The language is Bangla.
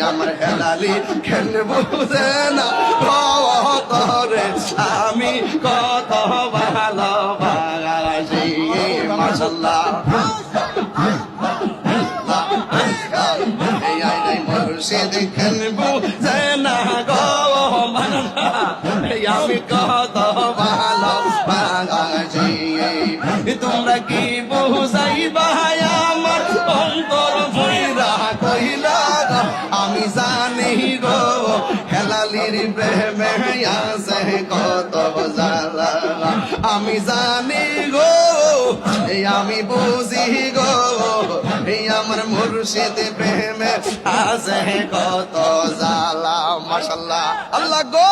আমার হেলালি কেন বুঝে না তরে আমি কত ভালোবাসি মাশাআল্লাহ মুর্শিদ কেন বুঝে না গো আমি কত ভালোবাসি তোমরা কি বুঝাইবা আমার অন্তর ভৈরা কইলা আমি জানি গো হেলালির প্রেমে আছে কত জ্বালা আমি জানি গো আমি বুঝি গো আমার মুর্শিদ প্রেমে আছে কত জ্বালা মাশাআল্লাহ আল্লাহ গো